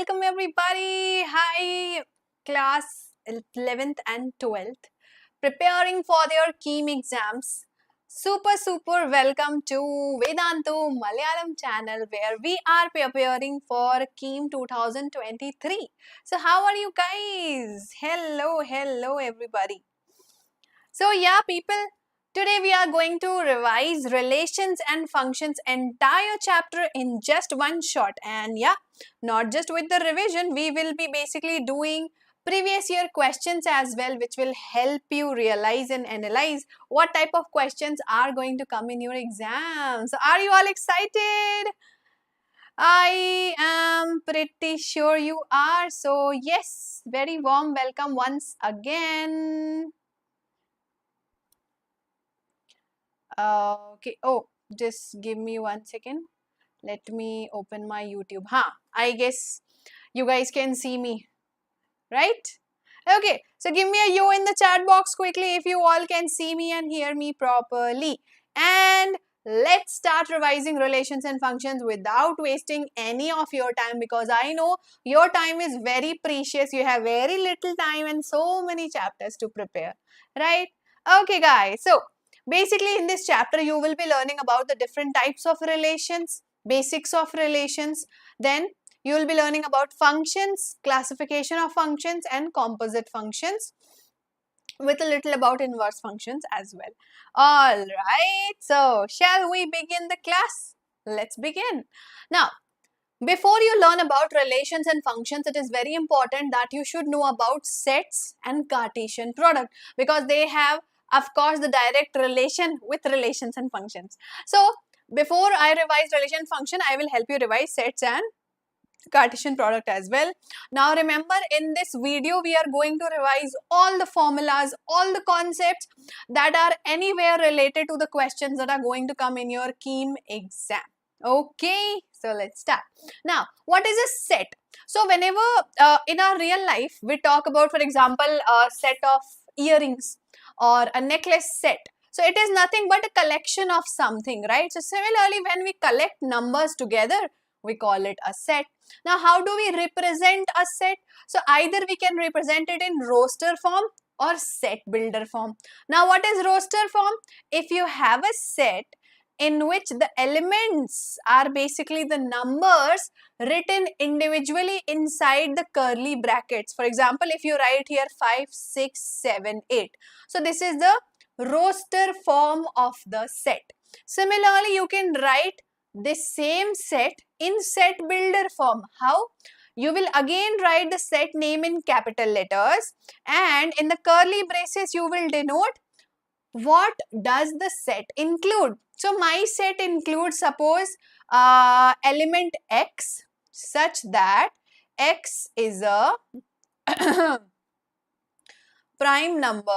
welcome everybody. Hi, class 11th and 12th, preparing for their KEAM exams. Super welcome to Vedantu Malayalam channel where we are preparing for KEAM 2023. So how are you guys? Hello everybody. So yeah, people, today we are going to revise relations and functions entire chapter in just one shot. And yeah, not just with the revision, we will be basically doing previous year questions as well, which will help you realize and analyze what type of questions are going to come in your exam. So are you all excited? I am pretty sure you are. So yes, very warm welcome once again. Okay. Oh, just give me 1 second. Let me open my YouTube. I guess you guys can see me, right? Okay. So give me a U in the chat box quickly if you all can see me and hear me properly. And let's start revising relations and functions without wasting any of your time, because I know your time is very precious. You have very little time and so many chapters to prepare, right? Okay, guys. So basically, in this chapter, you will be learning about the different types of relations, basics of relations. Then you will be learning about functions, classification of functions and composite functions, with a little about inverse functions as well. Alright, so shall we begin the class? Let's begin. Now, before you learn about relations and functions, it is very important that you should know about sets and Cartesian product, because they have, of course, the direct relation with relations and functions. So, before I revise relation function, I will help you revise sets and Cartesian product as well. Now remember, in this video we are going to revise all the formulas, all the concepts that are anywhere related to the questions that are going to come in your KEAM exam. Okay, so let's start. Now, what is a set? So whenever in our real life we talk about, for example, a set of earrings or a necklace set, so it is nothing but a collection of something, right? So similarly, when we collect numbers together, we call it a set. Now, how do we represent a set? So either we can represent it in roster form or set builder form. Now, what is roster form? If you have a set in which the elements are basically the numbers written individually inside the curly brackets. For example, if you write here 5, 6, 7, 8. So this is the roster form of the set. Similarly, you can write this same set in set builder form. How? You will again write the set name in capital letters, and in the curly braces you will denote what does the set include. So my set includes, suppose, element x, such that x is a prime number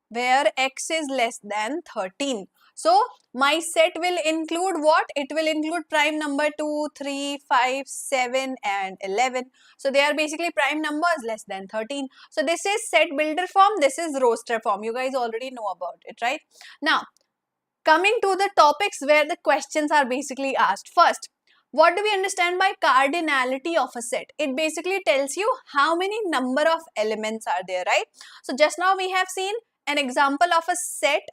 where x is less than 13. So my set will include what? It will include prime number 2, 3, 5, 7 and 11. So they are basically prime numbers less than 13. So this is set builder form, this is roster form. You guys already know about it, right? Now, coming to the topics where the questions are basically asked. First, what do we understand by cardinality of a set? It basically tells you how many number of elements are there, right? So just now we have seen an example of a set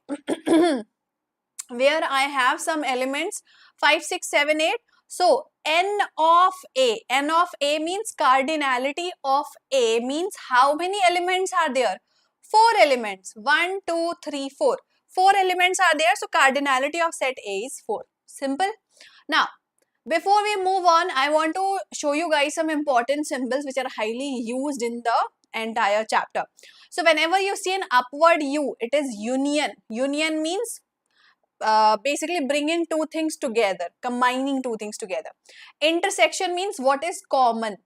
where I have some elements 5, 6, 7, 8. So n of A means cardinality of A means how many elements are there? 4 elements. 1, 2, 3, 4. 4 elements are there. So cardinality of set A is 4. Simple. Now, before we move on, I want to show you guys some important symbols which are highly used in the entire chapter. So whenever you see an upward U, it is union. Union means basically bringing two things together, combining two things together. Intersection means what is common.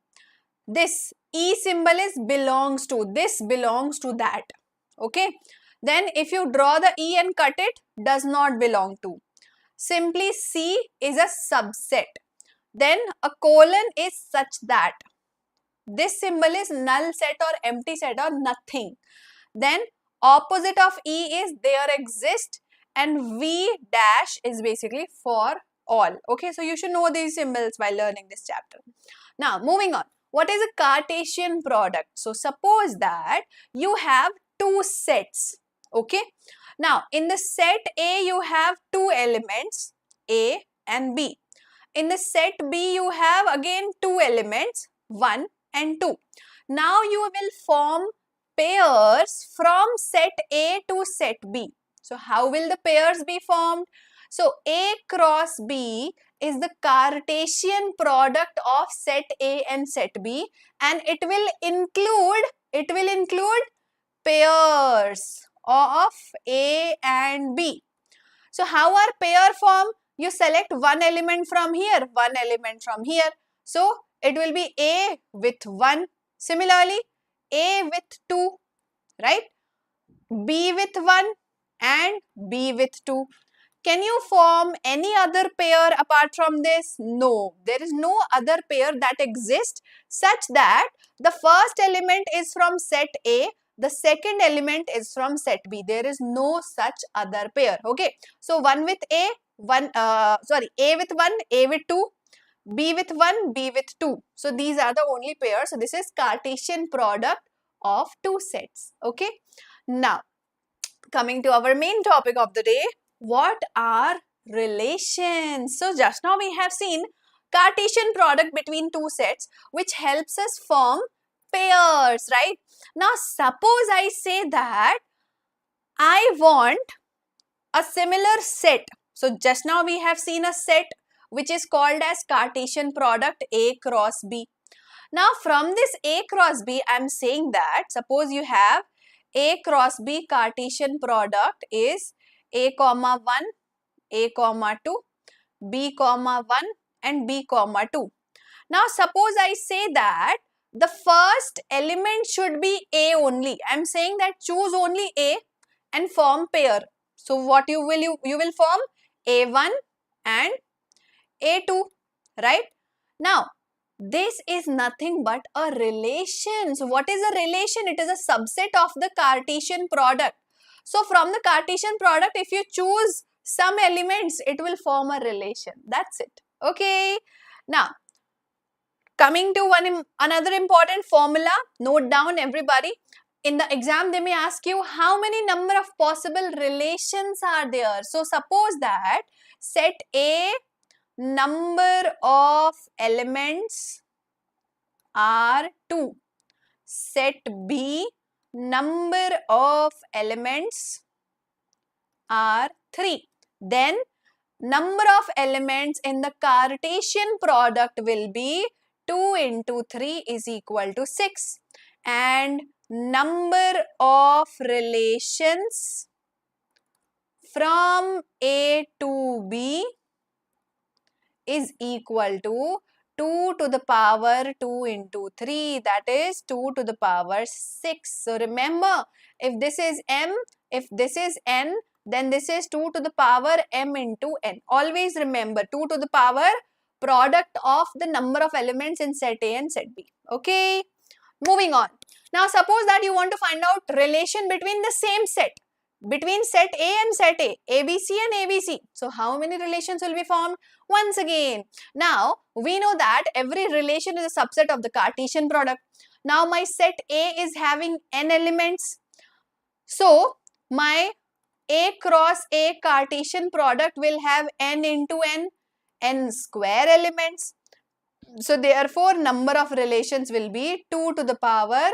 This E symbol is belongs to, this belongs to that. Okay. Then if you draw the E and cut it, does not belong to. Simply C is a subset. Then a colon is such that. This symbol is null set or empty set or nothing. Then opposite of E is there exist, and V dash is basically for all. Okay, so you should know these symbols while learning this chapter. Now, moving on. What is a Cartesian product? So, suppose that you have two sets. Okay. Now, in the set A, you have two elements, A and B. In the set B, you have again two elements, 1 and 2. Now, you will form pairs from set A to set B. So, how will the pairs be formed? So, A cross B is the Cartesian product of set A and set B, and it will include pairs of A and B. So, how are pair formed? You select one element from here, one element from here. So, it will be A with 1. Similarly, A with 2, right? B with 1 and B with 2. Can you form any other pair apart from this? No, there is no other pair that exists such that the first element is from set A, the second element is from set B. There is no such other pair. Okay, so A with 1, A with 2, B with 1, B with 2. So these are the only pairs. So this is Cartesian product of two sets. Okay, now coming to our main topic of the day. What are relations? So just now we have seen Cartesian product between two sets which helps us form pairs, right? Now suppose I say that I want a similar set. So just now we have seen a set which is called as Cartesian product A cross B. Now from this A cross B, I am saying that suppose you have A cross B Cartesian product is A comma 1, A comma 2, B comma 1 and B comma 2. Now suppose I say that the first element should be A only. I am saying that choose only A and form pair. So what you will form A1 and A2, right? Now this is nothing but a relation. So what is a relation? It is a subset of the Cartesian product. So from the Cartesian product, if you choose some elements, it will form a relation. That's it. Okay. Now, coming to another important formula, note down everybody. In the exam, they may ask you how many number of possible relations are there. So suppose that set A, number of elements are 2. Set B, number of elements are 3. Then number of elements in the Cartesian product will be 2 into 3 is equal to 6. And number of relations from A to B is equal to 2 to the power 2 into 3, that is 2 to the power 6. So remember, if this is m, if this is n, then this is 2 to the power m into n. Always remember 2 to the power product of the number of elements in set A and set B. Okay, moving on. Now suppose that you want to find out relation between the same set, between set A and set A, ABC and ABC. So how many relations will be formed? Once again, now we know that every relation is a subset of the Cartesian product. Now my set A is having n elements. So my A cross A Cartesian product will have n into n square elements. So therefore number of relations will be 2 to the power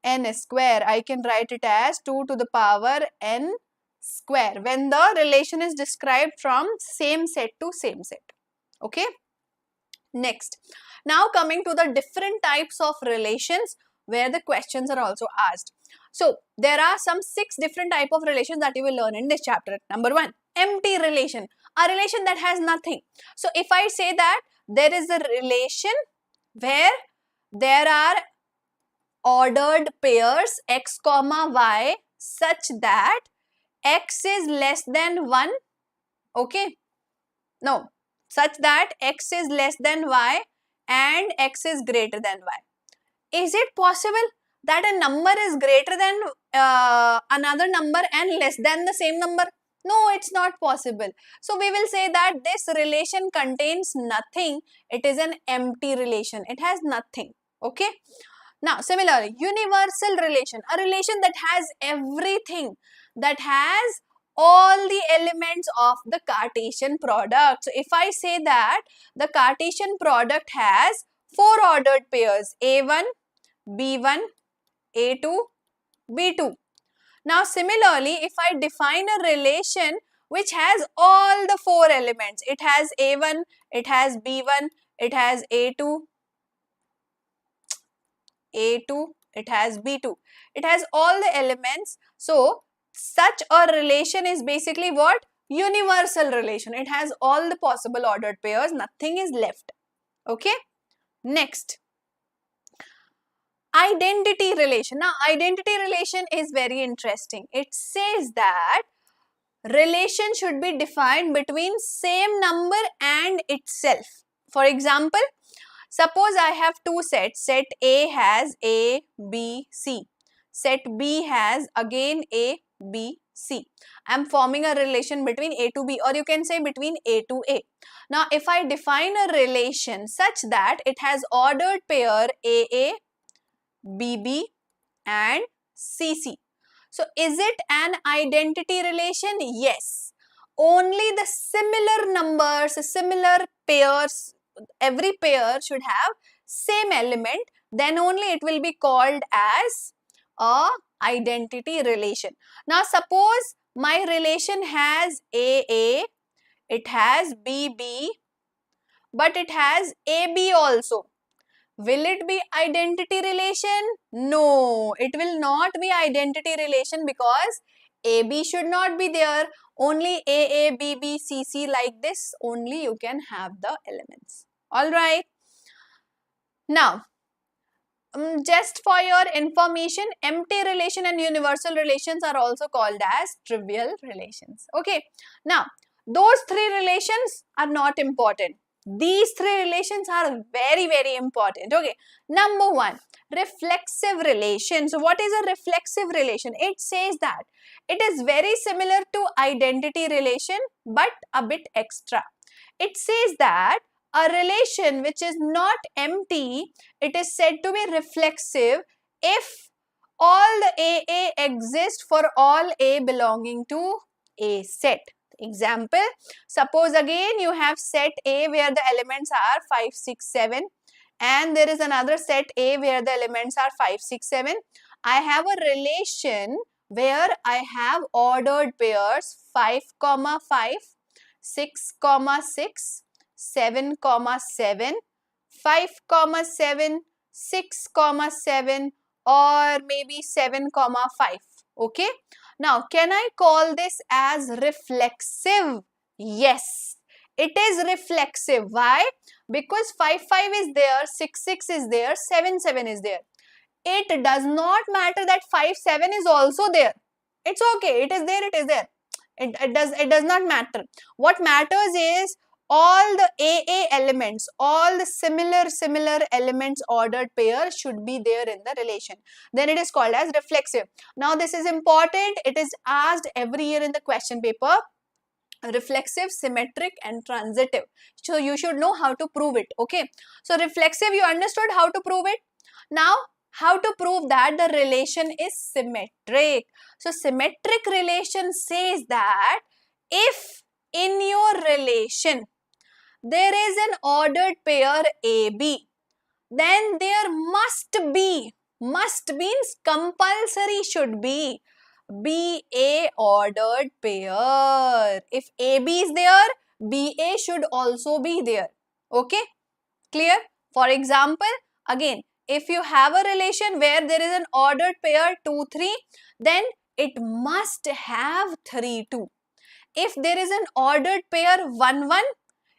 n square. I can write it as 2 to the power n square when the relation is described from same set to same set. Okay. Next, now coming to the different types of relations where the questions are also asked. So there are some 6 different type of relations that you will learn in this chapter. Number 1, empty relation, a relation that has nothing. So if I say that there is a relation where there are ordered pairs x comma y such that x is less than 1, okay, no, such that x is less than y and x is greater than y. Is it possible that a number is greater than another number and less than the same number? No, it's not possible. So we will say that this relation contains nothing. It is an empty relation. It has nothing. Okay. Now, similarly, universal relation, a relation that has everything, that has all the elements of the Cartesian product. So, if I say that the Cartesian product has 4 ordered pairs, A1, B1, A2, B2. Now, similarly, if I define a relation which has all the 4 elements, it has A1, it has B1, it has A2, it has B2. It has all the elements. So, such a relation is basically what? Universal relation. It has all the possible ordered pairs. Nothing is left. Okay. Next. Identity relation. Now, identity relation is very interesting. It says that relation should be defined between same number and itself. For example, suppose I have two sets. Set A has A, B, C. Set B has again A, B, C. I am forming a relation between A to B, or you can say between A to A. Now, if I define a relation such that it has ordered pair AA, BB and CC. So, is it an identity relation? Yes. Only the similar numbers, similar pairs, every pair should have same element, then only it will be called as a identity relation. Now, suppose my relation has AA, it has BB, but it has AB also. Will it be identity relation? No, it will not be identity relation because AB should not be there. Only AA, BB, CC, like this only you can have the elements. Alright. Now, just for your information, empty relation and universal relations are also called as trivial relations. Okay. Now, those three relations are not important. These three relations are very, very important. Okay. Number one, reflexive relation. So, what is a reflexive relation? It says that it is very similar to identity relation but a bit extra. It says that a relation which is not empty, it is said to be reflexive if all the AA exist for all A belonging to A set. Example, suppose again you have set A where the elements are 5, 6, 7 and there is another set A where the elements are 5, 6, 7. I have a relation where I have ordered pairs 5, 5, 6, 6, 7, 7, 5, 7, 6, 7 or maybe 7, 5. Okay. Now, can I call this as reflexive? Yes, it is reflexive. Why? Because 5, 5 is there, 6, 6 is there, 7, 7 is there. It does not matter that 5, 7 is also there. It's okay. It is there, it is there. It does not matter. What matters is all the AA elements, all the similar elements ordered pair should be there in the relation. Then it is called as reflexive. Now this is important. It is asked every year in the question paper. Reflexive, symmetric and transitive. So you should know how to prove it. Okay. So reflexive, you understood how to prove it. Now how to prove that the relation is symmetric. So symmetric relation says that if in your relation there is an ordered pair AB, then there must means compulsory should be a ordered pair. If AB is there, BA should also be there. Okay, clear? For example, again, if you have a relation where there is an ordered pair 2, 3, then it must have 3, 2. If there is an ordered pair 1, 1,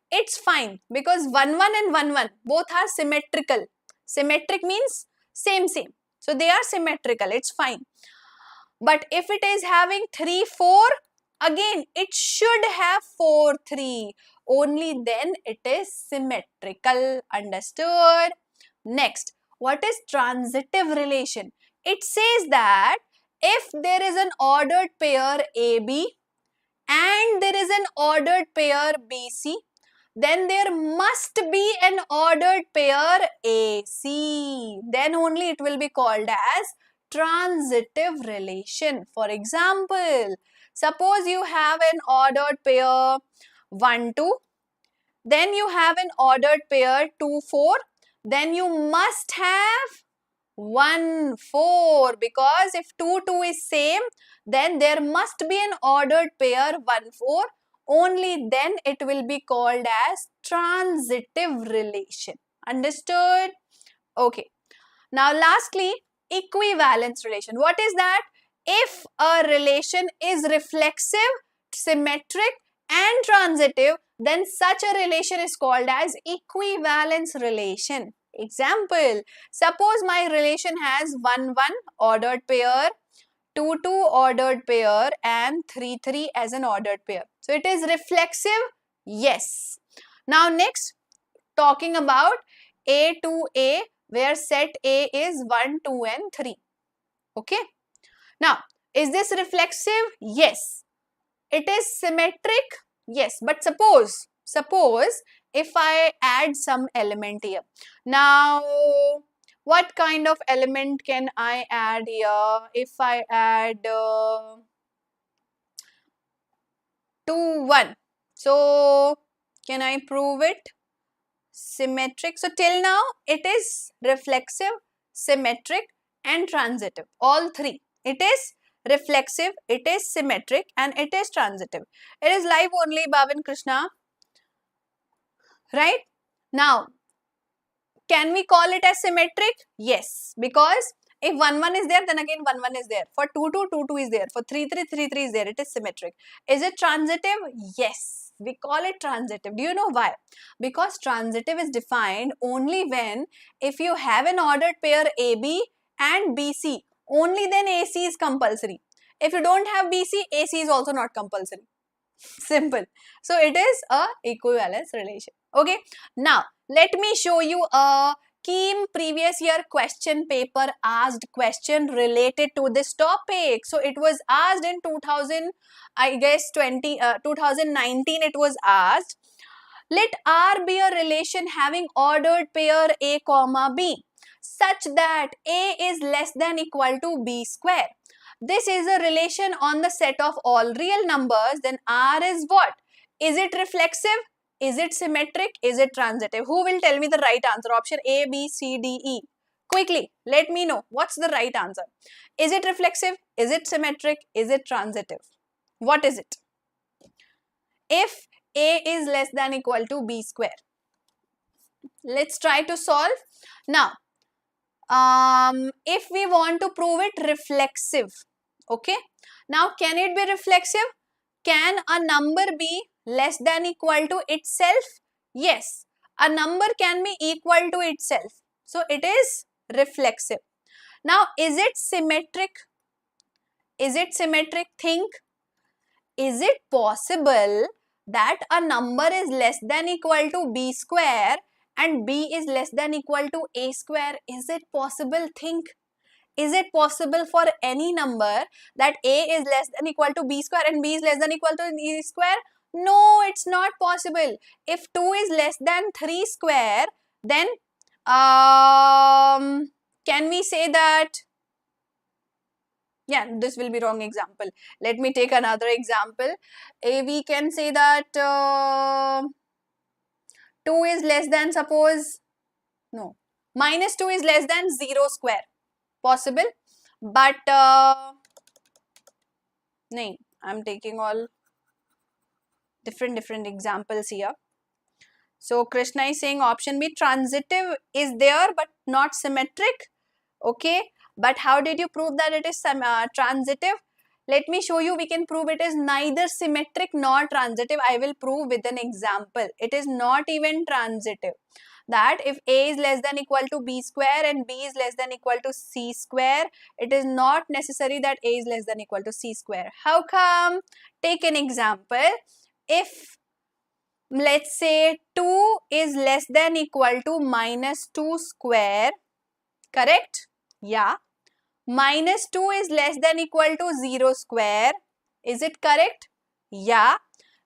it's fine because 1, 1 and 1, 1 both are symmetrical. Symmetric means same. So they are symmetrical, it's fine. But if it is having 3, 4, again it should have 4, 3. Only then it is symmetrical. Understood? Next, what is transitive relation? It says that if there is an ordered pair AB, and there is an ordered pair BC, then there must be an ordered pair AC. Then only it will be called as transitive relation. For example, suppose you have an ordered pair 1, 2, then you have an ordered pair 2, 4, then you must have 1, 4, because if 2, 2 is same, then there must be an ordered pair 1, 4. Only then it will be called as transitive relation. Understood? Okay. Now lastly, equivalence relation. What is that? If a relation is reflexive, symmetric and transitive, then such a relation is called as equivalence relation. Example, suppose my relation has 1, 1 ordered pair, 2, 2 ordered pair and 3, 3 as an ordered pair. So it is reflexive? Yes. Now next, talking about A to A, where set A is 1, 2 and 3. Okay. Now, is this reflexive? Yes. It is symmetric? Yes. But suppose if I add some element here. Now, what kind of element can I add here? If I add 2, 1. So, can I prove it? Symmetric. So, till now, it is reflexive, symmetric and transitive. All three. It is reflexive, it is symmetric and it is transitive. It is live only, Bhavin Krishna. Right? Now, can we call it as symmetric? Yes. Because if 1, 1 is there, then again 1, 1 is there. For 2, 2, 2, 2 is there. For 3, 3, 3, 3 is there. It is symmetric. Is it transitive? Yes. We call it transitive. Do you know why? Because transitive is defined only when if you have an ordered pair AB and BC, only then AC is compulsory. If you don't have BC, AC is also not compulsory. Simple. So it is a equivalence relation. Okay. Now let me show you a KEAM previous year question paper asked question related to this topic. So it was asked in 2019 it was asked. Let R be a relation having ordered pair A comma B such that A is less than equal to B square. This is a relation on the set of all real numbers. Then R is what? Is it reflexive? Is it symmetric? Is it transitive? Who will tell me the right answer? Option A, B, C, D, E. Quickly, let me know. What's the right answer? Is it reflexive? Is it symmetric? Is it transitive? What is it? If A is less than equal to B square. Let's try to solve. Now, if we want to prove it reflexive, okay. Now, can it be reflexive? Can a number be less than equal to itself? Yes, a number can be equal to itself. So, it is reflexive. Now, is it symmetric? Is it symmetric? Think. Is it possible that a number is less than equal to B square and B is less than equal to A square? Is it possible? Think. Is it possible for any number that A is less than equal to B square and B is less than equal to E square? No, it's not possible. If 2 is less than 3 square, then can we say that? Yeah, this will be wrong example. Let me take another example. We can say that 2 is less than, suppose, no, minus 2 is less than 0 square. Possible, but nahin, I'm taking all different examples here. So Krishna is saying option B, transitive is there but not symmetric. Okay, but how did you prove that it is transitive? Let me show you. We can prove it is neither symmetric nor transitive. I will prove with an example. It is not even transitive. That if A is less than equal to B square and B is less than equal to C square, it is not necessary that A is less than equal to C square. How come? Take an example. If let's say 2 is less than equal to minus 2 square, correct? Yeah. Minus 2 is less than equal to 0 square. Is it correct? Yeah.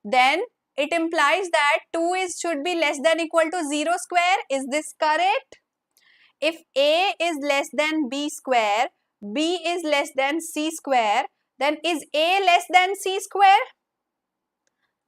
Then it implies that 2 should be less than equal to 0 square. Is this correct? If A is less than B square, B is less than C square, then is A less than C square?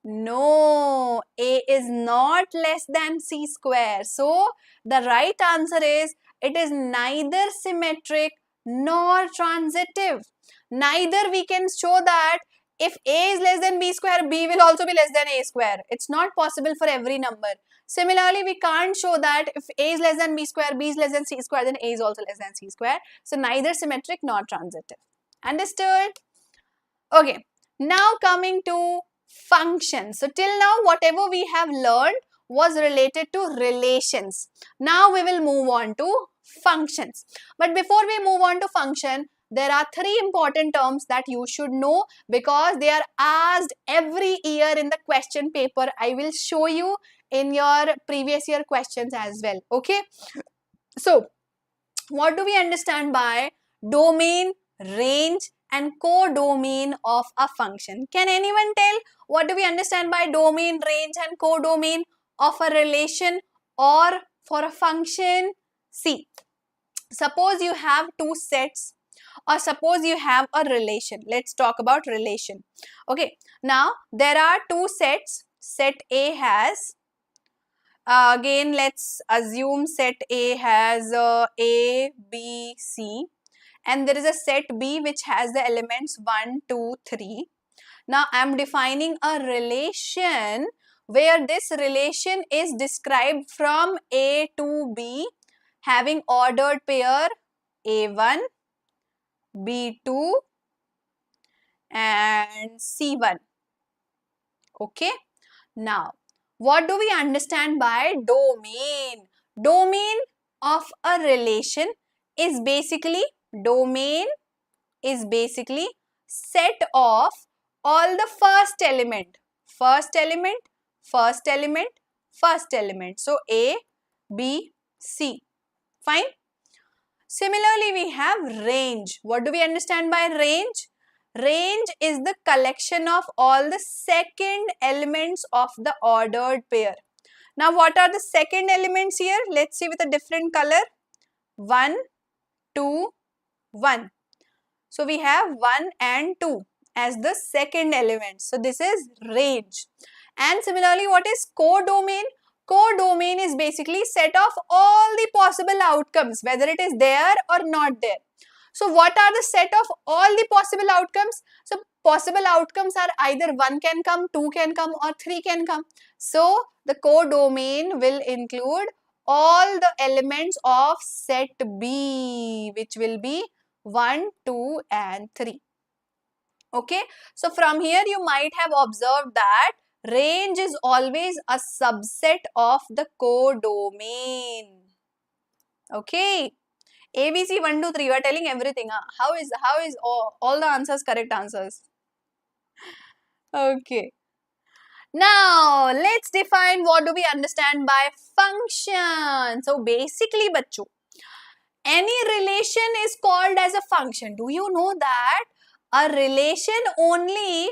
No, A is not less than C square. So, the right answer is, it is neither symmetric nor transitive. Neither we can show that if A is less than B square, B will also be less than A square. It's not possible for every number. Similarly, we can't show that if A is less than B square, B is less than C square, then A is also less than C square. So, neither symmetric nor transitive. Understood? Okay, now coming to functions. So till now whatever we have learned was related to relations. Now we will move on to functions. But before we move on to function, there are three important terms that you should know because they are asked every year in the question paper. I will show you in your previous year questions as well. Okay. So what do we understand by domain, range and codomain of a function? Can anyone tell what do we understand by domain, range and codomain of a relation or for a function? See, suppose you have two sets or suppose you have a relation. Let's talk about relation. Okay, now there are two sets. Set A has again, let's assume set A has A, B, C and there is a set B which has the elements 1, 2, 3. Now, I am defining a relation where this relation is described from A to B having ordered pair A1, B2 and C1. Okay. Now, what do we understand by domain? Domain of a relation is basically set of all the first element. So A, B, C. Fine. Similarly, we have range. What do we understand by range? Range is the collection of all the second elements of the ordered pair. Now, what are the second elements here? Let's see with a different color. 1, 2, 1. So, we have 1 and 2 as the second element. So, this is range. And similarly, what is codomain? Codomain is basically set of all the possible outcomes, whether it is there or not there. So, what are the set of all the possible outcomes? So, possible outcomes are either 1 can come, 2 can come or 3 can come. So, the codomain will include all the elements of set B, which will be 1, 2 and 3. Okay. So, from here you might have observed that range is always a subset of the codomain. Okay. ABC 1, 2, 3. You are telling everything. Huh? How is all the answers correct answers? Okay. Now, let's define what do we understand by function. So, basically, bachcho, any relation is called as a function. Do you know that a relation only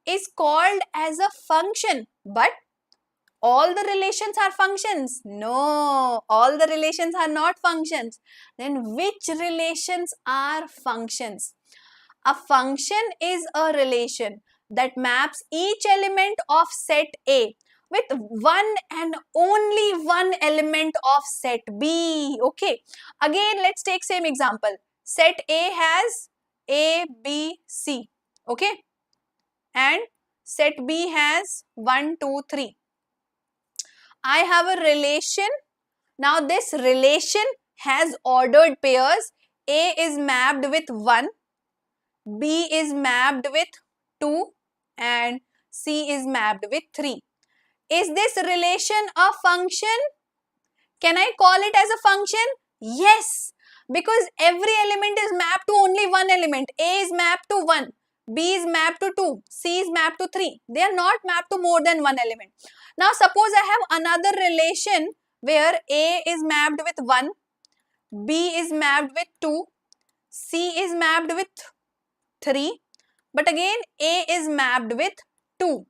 is called as a function, but all the relations are functions? No, all the relations are not functions. Then which relations are functions? A function is a relation that maps each element of set A with one and only one element of set B. Okay. Again, let's take same example. Set A has A, B, C. Okay. And set B has 1, 2, 3. I have a relation. Now, this relation has ordered pairs. A is mapped with 1. B is mapped with 2 and C is mapped with 3. Is this relation a function? Can I call it as a function? Yes, because every element is mapped to only one element. A is mapped to 1, B is mapped to 2, C is mapped to 3. They are not mapped to more than one element. Now, suppose I have another relation where A is mapped with 1, B is mapped with 2, C is mapped with 3, but again A is mapped with 2. 2.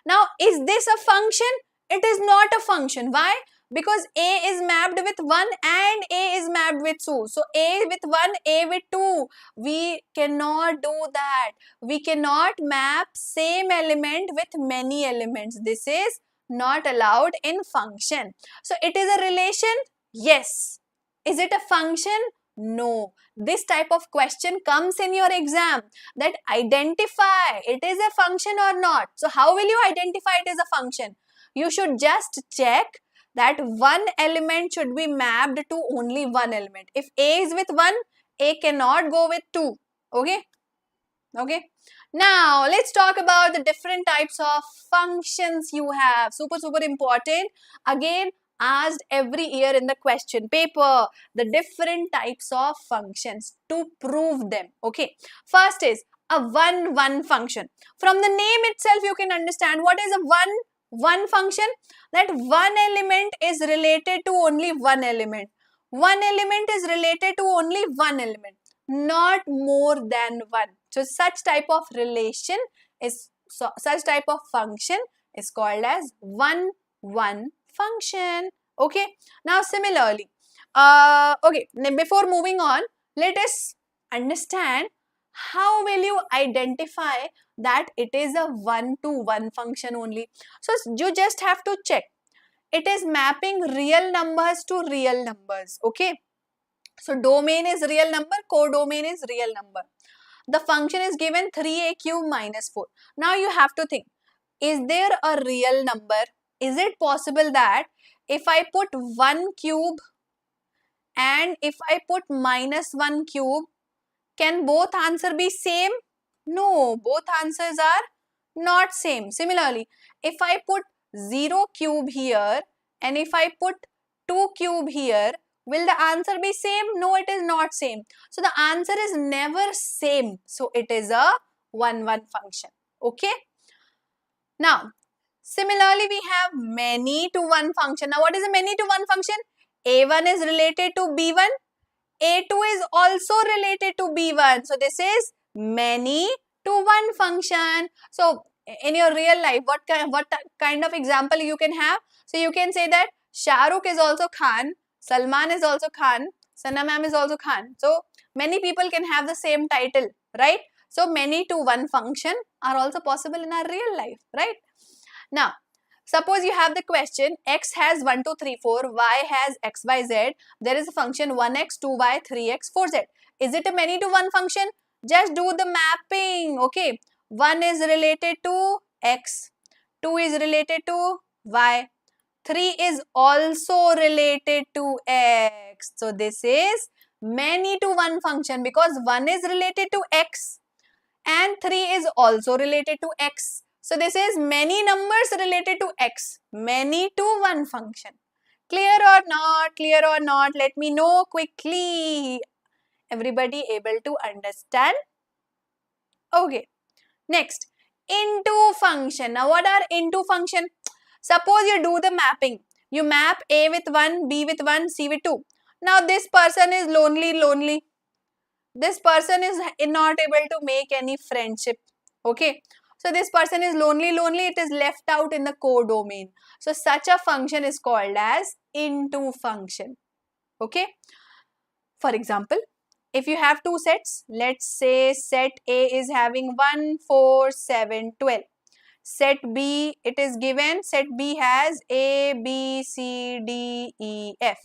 Now, is this a function? It is not a function. Why? Because A is mapped with 1 and A is mapped with 2. So, A with 1, A with 2. We cannot do that. We cannot map same element with many elements. This is not allowed in function. So, it is a relation? Yes. Is it a function? No. This type of question comes in your exam, that identify it is a function or not. So how will you identify it is a function? You should just check that one element should be mapped to only one element. If A is with 1, A cannot go with 2. Okay? Okay. Now, let's talk about the different types of functions you have. Super important. Again, asked every year in the question paper, the different types of functions to prove them. Okay. First is a 1 function. From the name itself, you can understand what is a 1 function. That one element is related to only one element. One element is related to only one element, not more than one. So such type of relation is, such type of function is called as 1 function. Okay. Now similarly, okay, before moving on, let us understand how will you identify that it is a 1 function only. So you just have to check. It is mapping real numbers to real numbers. Okay. So domain is real number, codomain is real number. The function is given 3a cube minus 4. Now you have to think, is there a real number? Is it possible that if I put 1 cube and if I put minus 1 cube, can both answer be same? No, both answers are not same. Similarly, if I put 0 cube here and if I put 2 cube here, will the answer be same? No, it is not same. So the answer is never same. So it is a 1 function. Okay. Now, similarly, we have many to one function. Now, what is a many to one function? A1 is related to B1. A2 is also related to B1. So this is many to one function. So in your real life, what kind of example you can have? So you can say that Shahrukh is also Khan, Salman is also Khan, Sana ma'am is also Khan. So many people can have the same title, right? So many to one function are also possible in our real life, right? Now, suppose you have the question x has 1, 2, 3, 4, y has x, y, z. There is a function 1x, 2y, 3x, 4z. Is it a many to one function? Just do the mapping. Okay. 1 is related to x, 2 is related to y, 3 is also related to x. So this is many to one function because 1 is related to x and 3 is also related to x. So this is many numbers related to x, many to one function. Clear or not? Clear or not? Let me know quickly. Everybody able to understand? Okay. Next, into function. Now what are into function? Suppose you do the mapping. You map A with 1, B with 1, C with 2. Now this person is lonely. This person is not able to make any friendship. Okay. So this person is lonely. It is left out in the codomain. So such a function is called as into function. Okay. For example, if you have two sets, let's say set A is having 1, 4, 7, 12. Set B, it is given, set B has A, B, C, D, E, F.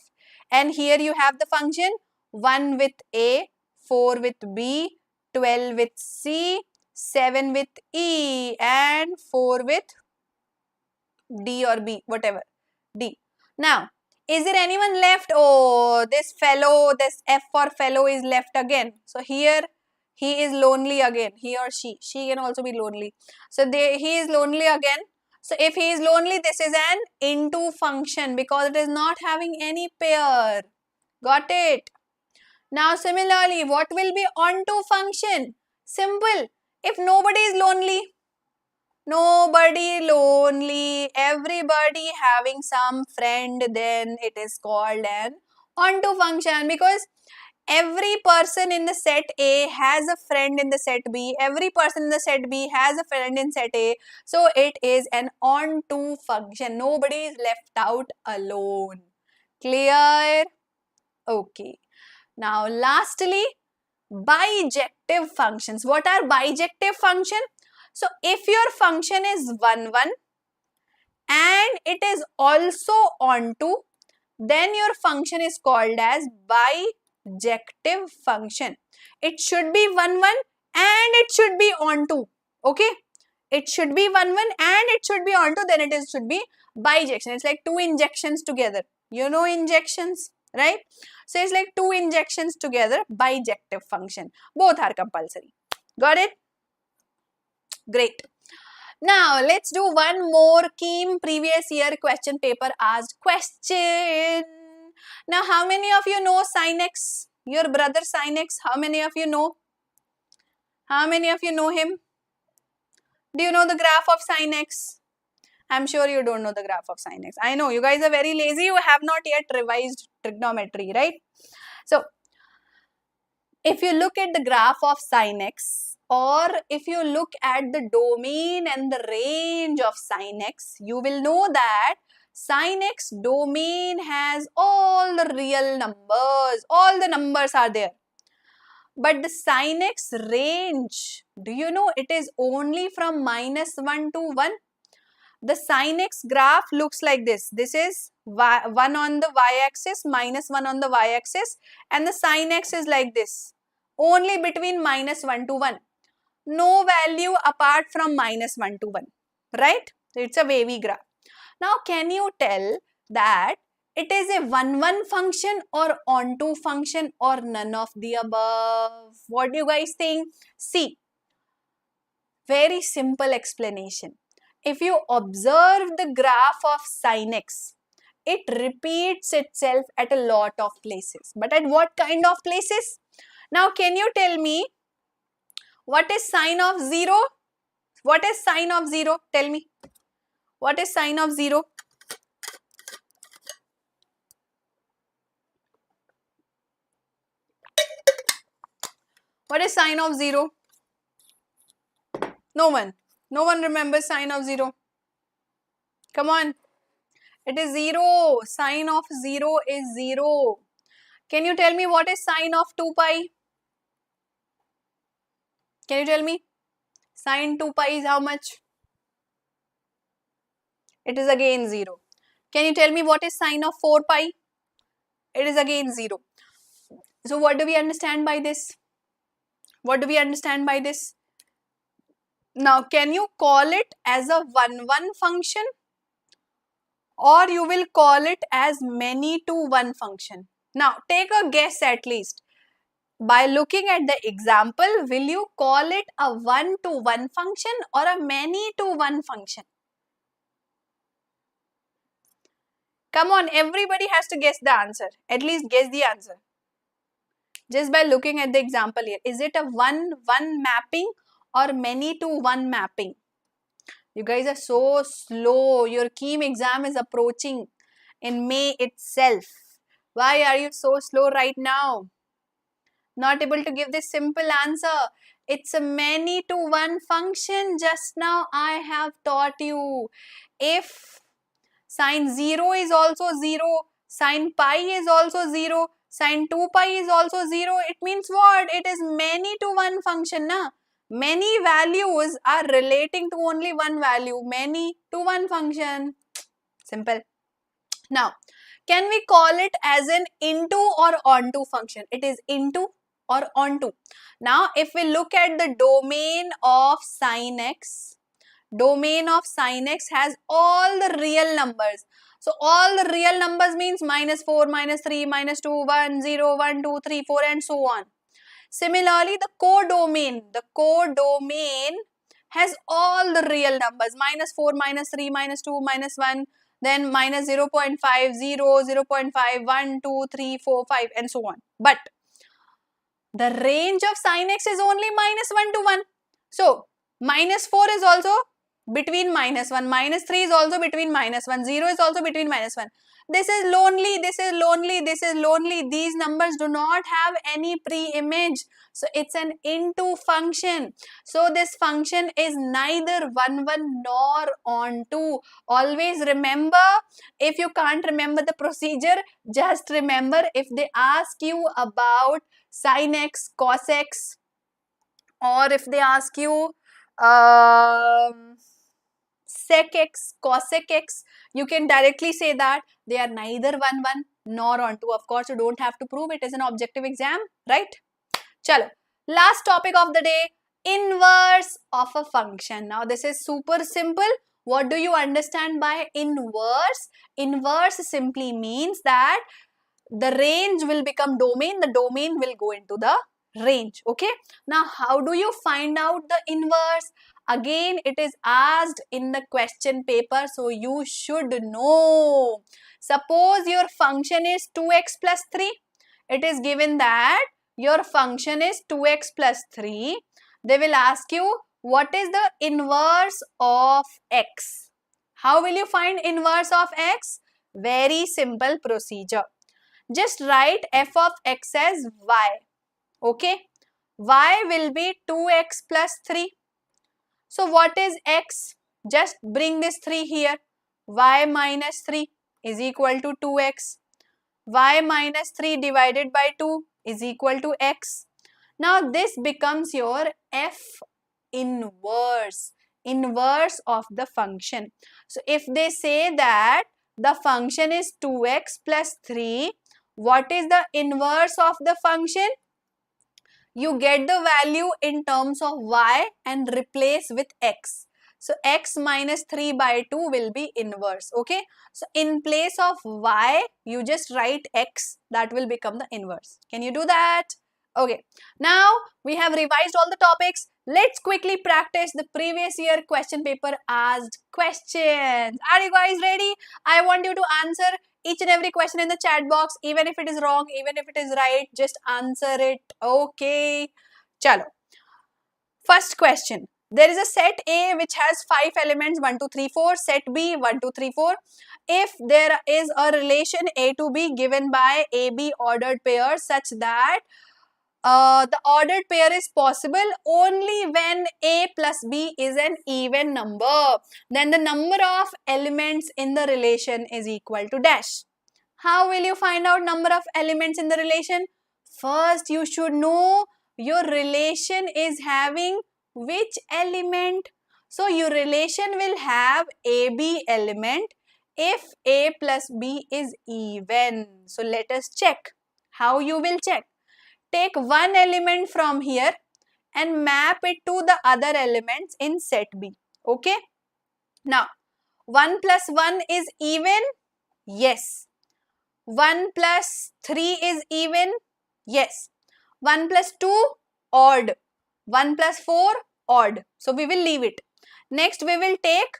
And here you have the function 1 with A, 4 with B, 12 with C, 7 with E and 4 with D or B, whatever, D. Now, is there anyone left? Oh, this fellow, this F for fellow is left again. So here he is lonely again, he or she. She can also be lonely. So he is lonely again. So if he is lonely, this is an into function because it is not having any pair. Got it? Now similarly, what will be onto function? Simple. If nobody is lonely, everybody having some friend, then it is called an onto function because every person in the set A has a friend in the set B. Every person in the set B has a friend in set A. So it is an on-to function. Nobody is left out alone. Clear? Okay. Now lastly, bijective functions. What are bijective functions? So if your function is 1, 1 and it is also onto, then your function is called as bijective function. It should be 1, 1 and it should be onto. Okay? It should be 1, 1 and it should be onto, then it should be bijection. It's like two injections together. You know injections, right? So it's like two injections together, bijective function. Both are compulsory. Got it? Great. Now, let's do one more KEAM previous year question paper asked question. Now, how many of you know sin x? Your brother sin x, how many of you know? How many of you know him? Do you know the graph of sin x? I'm sure you don't know the graph of sin x. I know, you guys are very lazy. You have not yet revised trigonometry, right? So, if you look at the graph of sin x, or if you look at the domain and the range of sin x, you will know that sin x domain has all the real numbers. All the numbers are there. But the sin x range, do you know it is only from -1 to 1? The sin x graph looks like this. This is 1 on the y-axis, -1 on the y-axis, and the sin x is like this. Only between -1 to 1. No value apart from -1 to 1. Right? So it's a wavy graph. Now, can you tell that it is a 1, 1 function or onto function or none of the above? What do you guys think? See, very simple explanation. If you observe the graph of sin x, it repeats itself at a lot of places. But at what kind of places? Now, can you tell me what is sine of 0? What is sine of 0? Tell me. What is sine of 0? What is sine of 0? No one. No one remembers sine of 0. Come on. It is 0. Sine of 0 is 0. Can you tell me what is sine of 2 pi? Can you tell me? Sine 2 pi is how much? It is again 0. Can you tell me what is sine of 4 pi? It is again 0. So what do we understand by this? What do we understand by this? Now, can you call it as a 1, 1 function? Or you will call it as many to 1 function? Now, take a guess at least. By looking at the example, will you call it a 1 to 1 function or a many to 1 function? Come on, everybody has to guess the answer. At least guess the answer. Just by looking at the example here. Is it a 1, 1 mapping or many to 1 mapping? You guys are so slow. Your KEAM exam is approaching in May itself. Why are you so slow right now? Not able to give this simple answer. It's a many to 1 function. Just now I have taught you. If sine 0 is also 0, sine pi is also 0, sine 2 pi is also 0, it means what? It is many to 1 function, na? Many values are relating to only one value. Many to 1 function. Simple. Now, can we call it as an into or onto function? It is into or onto. Now, if we look at the domain of sin x, domain of sin x has all the real numbers. So, all the real numbers means -4, -3, -2, 1, 0, 1, 2, 3, 4 and so on. Similarly, the codomain has all the real numbers, -4, -3, -2, -1, then -0.5, 0, 0.5, 1, 2, 3, 4, 5 and so on. But the range of sin x is only -1 to 1. So, -4 is also between -1. -3 is also between -1. 0 is also between -1. This is lonely, this is lonely, this is lonely. These numbers do not have any pre-image. So it's an into function. So this function is neither 1, 1 nor on 2. Always remember, if you can't remember the procedure, just remember if they ask you about sin x, cos x, or if they ask you sec x, cosec x, you can directly say that they are neither 1, 1 nor on 2. Of course, you don't have to prove, it is an objective exam, right? Chalo, last topic of the day, inverse of a function. Now, this is super simple. What do you understand by inverse? Inverse simply means that the range will become domain, the domain will go into the range. Okay, now how do you find out the inverse? Again, it is asked in the question paper, so you should know. Suppose your function is 2x plus 3. It is given that your function is 2x plus 3. They will ask you what is the inverse of x. How will you find inverse of x? Very simple procedure. Just write f of x as y. Okay, y will be 2x plus 3. So what is x? Just bring this 3 here. Y minus 3 is equal to 2x. Y minus 3 divided by 2 is equal to x. Now this becomes your f inverse. Inverse of the function. So if they say that the function is 2x plus 3, what is the inverse of the function? You get the value in terms of y and replace with x. So x minus 3 by 2 will be inverse. Okay. So in place of y, you just write x. That will become the inverse. Can you do that? Okay. Now we have revised all the topics. Let's quickly practice the previous year question paper asked questions. Are you guys ready? I want you to answer each and every question in the chat box, even if it is wrong, even if it is right, just answer it. Okay, chalo. First question. There is a set A which has 5 elements 1, 2, 3, 4. Set B 1, 2, 3, 4. If there is a relation A to B given by AB ordered pair such that the ordered pair is possible only when A plus B is an even number, then the number of elements in the relation is equal to dash. How will you find out number of elements in the relation? First, you should know your relation is having which element. So, your relation will have AB element if A plus B is even. So, let us check. How you will check? Take one element from here and map it to the other elements in set B. Okay. Now, 1 plus 1 is even? Yes. 1 plus 3 is even? Yes. 1 plus 2 odd. 1 plus 4 odd. So, we will leave it. Next, we will take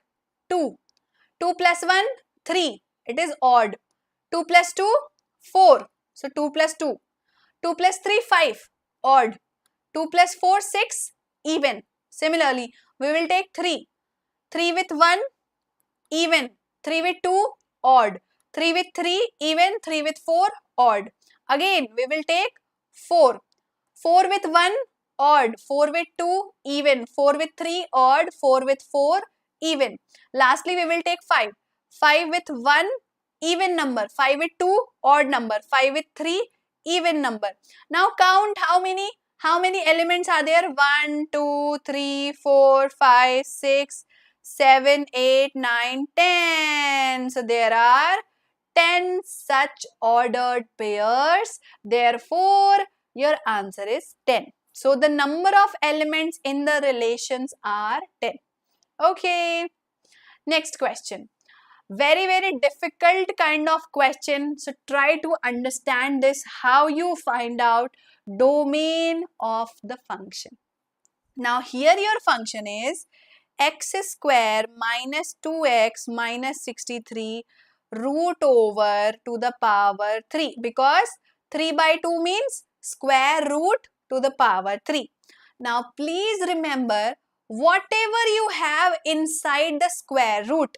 2. 2 plus 1, 3. It is odd. 2 plus 2, 4. So, 2 plus 2. 2 plus 3, 5. Odd. 2 plus 4, 6. Even. Similarly, we will take 3. 3 with 1, even. 3 with 2, odd. 3 with 3, even. 3 with 4, odd. Again, we will take 4. 4 with 1, odd. 4 with 2, even. 4 with 3, odd. 4 with 4, even. Lastly, we will take 5. 5 with 1, even number. 5 with 2, odd number. 5 with 3, even number. Now count how many elements are there? 1, 2, 3, 4, 5, 6, 7, 8, 9, 10. So there are 10 such ordered pairs. Therefore, your answer is 10. So the number of elements in the relations are 10. Okay. Next question. Very, very difficult kind of question. So try to understand this, how you find out domain of the function. Now here your function is x square minus 2x minus 63 root over to the power 3, because 3 by 2 means square root to the power 3. Now please remember, whatever you have inside the square root,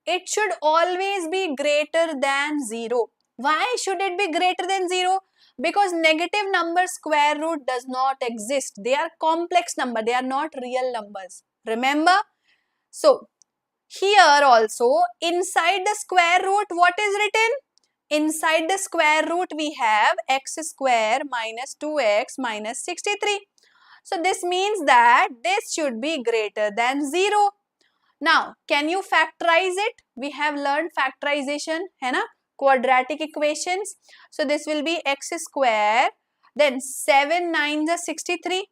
it should always be greater than 0. Why should it be greater than 0? Because negative number square root does not exist. They are complex number. They are not real numbers. Remember? So, here also, inside the square root, what is written? Inside the square root, we have x square minus 2x minus 63. So, this means that this should be greater than 0. Now, can you factorize it? We have learned factorization, है ना? Quadratic equations. So, this will be x square, then 7 9s are 63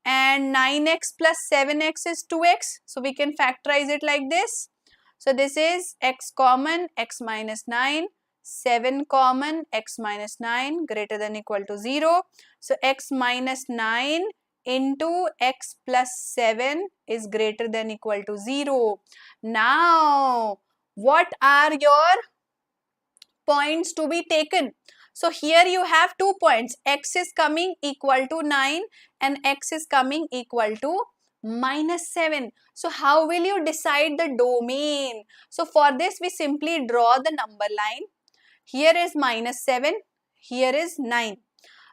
and 9x plus 7x is 2x. So, we can factorize it like this. So, this is x common, x minus 9, 7 common, x minus 9 greater than equal to 0. So, x minus 9 into x plus 7 is greater than equal to 0. Now, what are your points to be taken? So, here you have 2 points. X is coming equal to 9 and x is coming equal to minus 7. So, how will you decide the domain? So, for this we simply draw the number line. Here is minus 7, here is 9.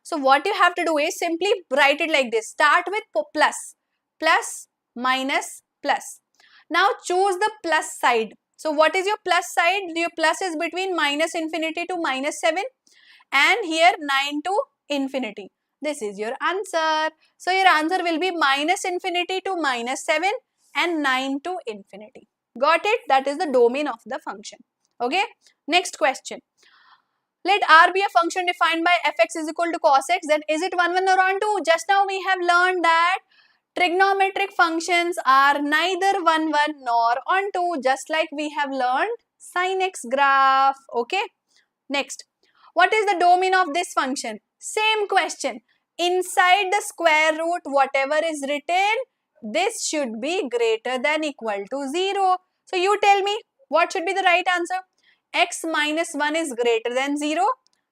So, what you have to do is simply write it like this. Start with plus, plus, minus, plus. Now, choose the plus side. So, what is your plus side? Your plus is between minus infinity to minus 7 and here 9 to infinity. This is your answer. So, your answer will be minus infinity to minus 7 and 9 to infinity. Got it? That is the domain of the function. Okay. Next question. Let R be a function defined by fx is equal to cos x. Then is it 1 1 or on 2? Just now we have learned that trigonometric functions are neither 1 1 nor on 2. Just like we have learned sin x graph. Okay. Next. What is the domain of this function? Same question. Inside the square root, whatever is written, this should be greater than equal to 0. So you tell me what should be the right answer? X minus 1 is greater than 0.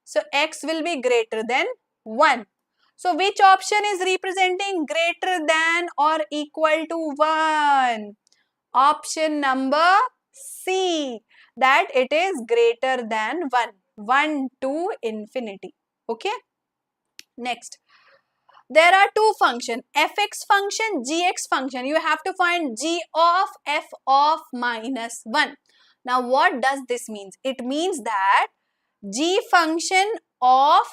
So x will be greater than 1. So which option is representing greater than or equal to 1? Option number C. That it is greater than 1. 1 to infinity. Okay. Next. There are two functions, fx function, gx function. You have to find g of f of minus 1. Now, what does this mean? It means that g function of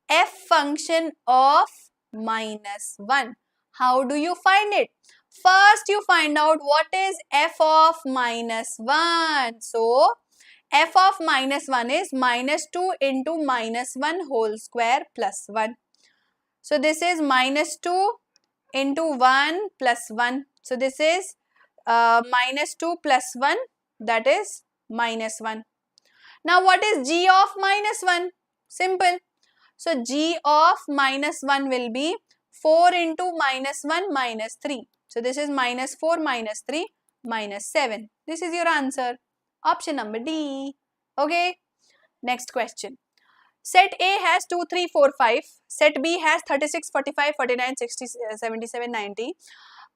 f function of minus 1. How do you find it? First, you find out what is f of minus 1. So, f of minus 1 is minus 2 into minus 1 whole square plus 1. So, this is minus 2 into 1 plus 1. So, this is minus 2 plus 1, that is minus 1. Now, what is g of minus 1? Simple. So, g of minus 1 will be 4 into minus 1 minus 3. So, this is minus 4 minus 3 minus 7. This is your answer. Option number D. Okay. Next question. Set A has 2, 3, 4, 5. Set B has 36, 45, 49, 60, 77, 90.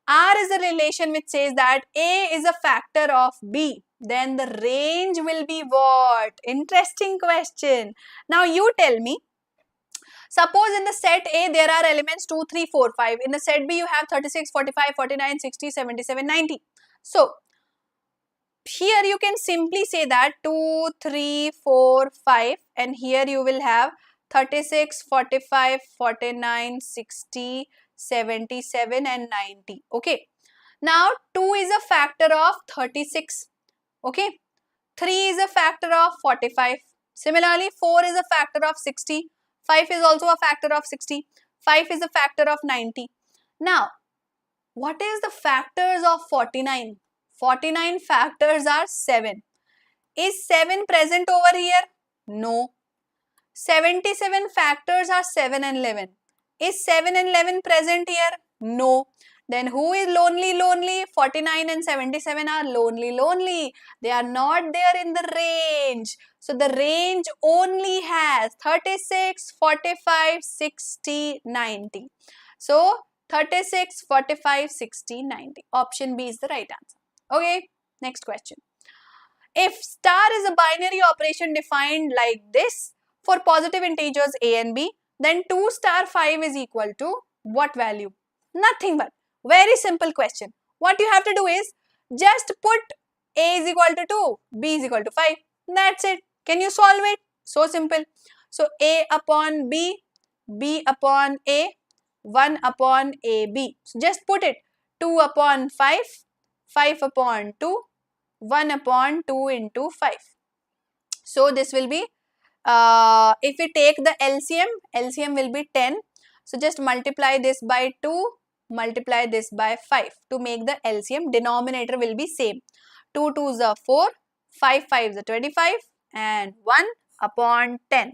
R is a relation which says that A is a factor of B. Then the range will be what? Interesting question. Now you tell me. Suppose in the set A there are elements 2, 3, 4, 5. In the set B you have 36, 45, 49, 60, 77, 90. So, here you can simply say that 2, 3, 4, 5 and here you will have 36, 45, 49, 60, 77 and 90. Okay. Now 2 is a factor of 36. Okay. 3 is a factor of 45. Similarly 4 is a factor of 60. 5 is also a factor of 60. 5 is a factor of 90. Now what is the factors of 49? 49 factors are 7. Is 7 present over here? No. 77 factors are 7 and 11. Is 7 and 11 present here? No. Then who is lonely, lonely? 49 and 77 are lonely, lonely. They are not there in the range. So the range only has 36, 45, 60, 90. So 36, 45, 60, 90. Option B is the right answer. Okay, next question. If star is a binary operation defined like this for positive integers a and b, then 2 star 5 is equal to what value? Nothing but. Very simple question. What you have to do is just put a is equal to 2, b is equal to 5. That's it. Can you solve it? So simple. So a upon b, b upon a, 1 upon ab. So just put it 2 upon 5, 5 upon 2, 1 upon 2 into 5. So this will be, if we take the LCM will be 10. So just multiply this by 2, multiply this by 5 to make the LCM. Denominator will be same. 2 2s are 4, 5 5s are 25 and 1 upon 10.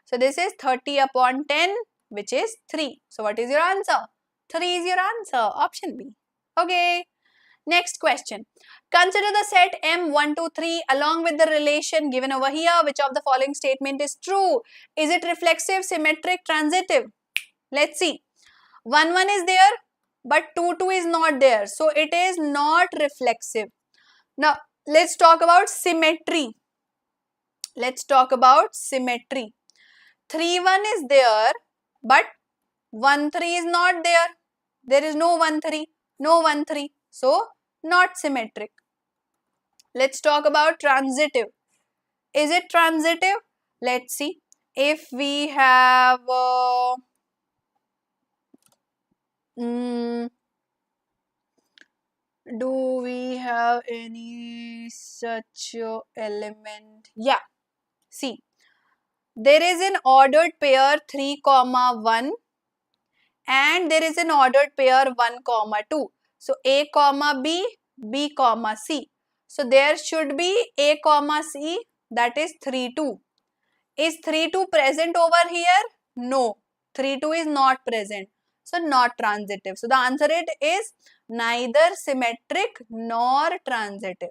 So this is 30 upon 10, which is 3. So what is your answer? 3 is your answer. Option B. Okay. Next question. Consider the set M1, 2, 3 along with the relation given over here. Which of the following statement is true? Is it reflexive, symmetric, transitive? Let's see. 1, 1 is there, but 2, 2 is not there. So it is not reflexive. Now, let's talk about symmetry. Let's talk about symmetry. 3, 1 is there, but 1, 3 is not there. There is no 1, 3. No 1, 3. So, not symmetric. Let's talk about transitive. Is it transitive? Let's see. If we have do we have any such element? Yeah. See, there is an ordered pair 3, 1 and there is an ordered pair 1, 2. So, A, B, B, C. So, there should be A, C, that is 3, 2. Is 3, 2 present over here? No. 3, 2 is not present. So, not transitive. So, the answer is neither symmetric nor transitive.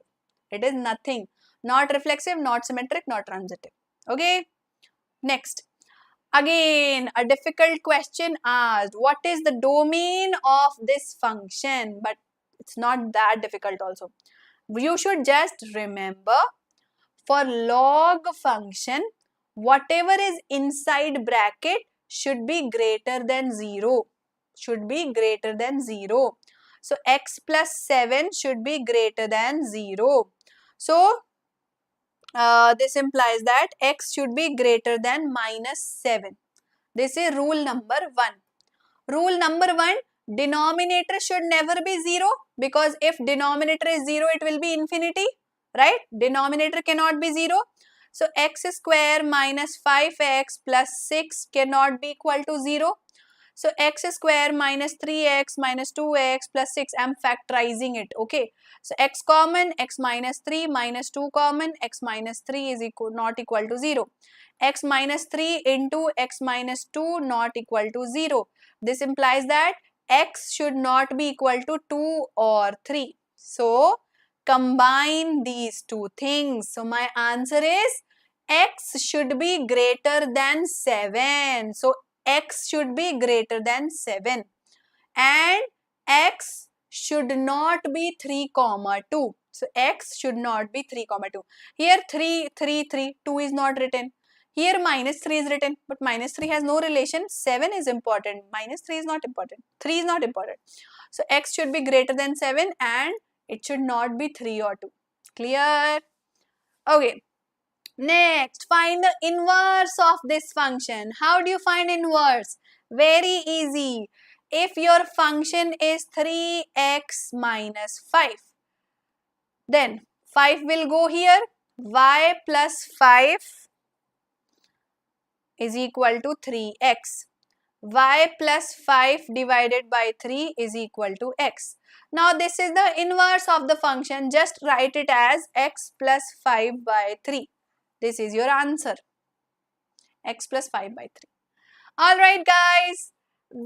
It is nothing. Not reflexive, not symmetric, not transitive. Okay. Next. Again, a difficult question asked. What is the domain of this function? But it's not that difficult also. You should just remember, for log function, whatever is inside bracket should be greater than 0. Should be greater than 0. So, x plus 7 should be greater than 0. So, this implies that x should be greater than -7. This is rule number 1. Rule number 1, denominator should never be 0, because if denominator is 0, it will be infinity, right? Denominator cannot be 0. So, x square minus 5x plus 6 cannot be equal to 0. So, x square minus 3x minus 2x plus 6, I am factorizing it, okay. So, x common, x minus 3 minus 2 common, x minus 3 is not equal to 0. X minus 3 into x minus 2 not equal to 0. This implies that x should not be equal to 2 or 3. So, combine these two things. So, my answer is x should be greater than 7. So, x should be greater than 7 and x should not be 3, 2. So, x should not be 3, 2. Here 3, 3, 3, 2 is not written. Here minus 3 is written, but minus 3 has no relation. 7 is important. Minus 3 is not important. 3 is not important. So, x should be greater than 7 and it should not be 3 or 2. Clear? Okay. Next, find the inverse of this function. How do you find inverse? Very easy. If your function is 3x minus 5, then 5 will go here. Y plus 5 is equal to 3x. Y plus 5 divided by 3 is equal to x. Now, this is the inverse of the function. Just write it as x plus 5 by 3. This is your answer. X plus 5 by 3. Alright guys,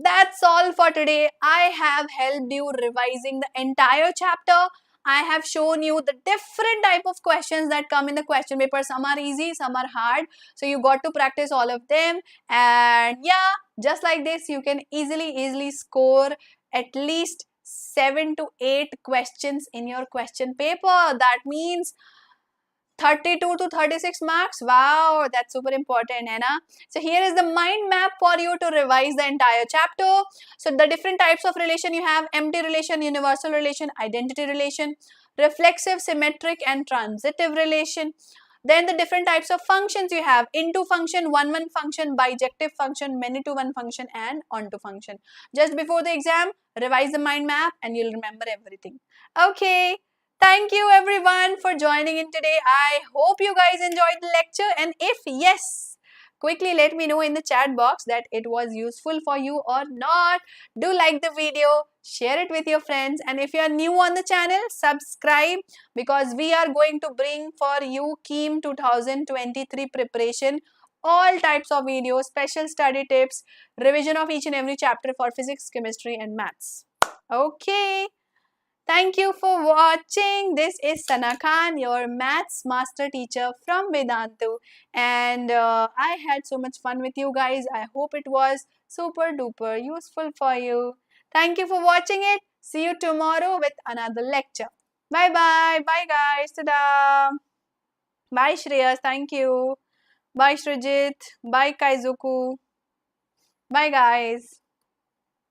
that's all for today. I have helped you revising the entire chapter. I have shown you the different type of questions that come in the question paper. Some are easy, some are hard. So you got to practice all of them. And yeah, just like this, you can easily score at least 7 to 8 questions in your question paper. That means 32 to 36 marks. Wow, that's super important, है ना? So here is the mind map for you to revise the entire chapter. So the different types of relation you have: empty relation, universal relation, identity relation, reflexive, symmetric and transitive relation. Then the different types of functions you have: into function, one function, bijective function, many to one function and onto function. Just before the exam, revise the mind map and you'll remember everything. Okay. Thank you everyone for joining in today. I hope you guys enjoyed the lecture, and if yes, quickly let me know in the chat box that it was useful for you or not. Do like the video, share it with your friends, and if you are new on the channel, subscribe, because we are going to bring for you KEAM 2023 preparation, all types of videos, special study tips, revision of each and every chapter for physics, chemistry and maths. Okay. Thank you for watching. This is Sana Khan, your maths master teacher from Vedantu, and I had so much fun with you guys. I hope it was super duper useful for you. Thank you for watching it. See you tomorrow with another lecture. Bye bye. Bye guys. Tada. Bye Shreyas. Thank you. Bye Srijit. Bye Kaizuku. Bye guys.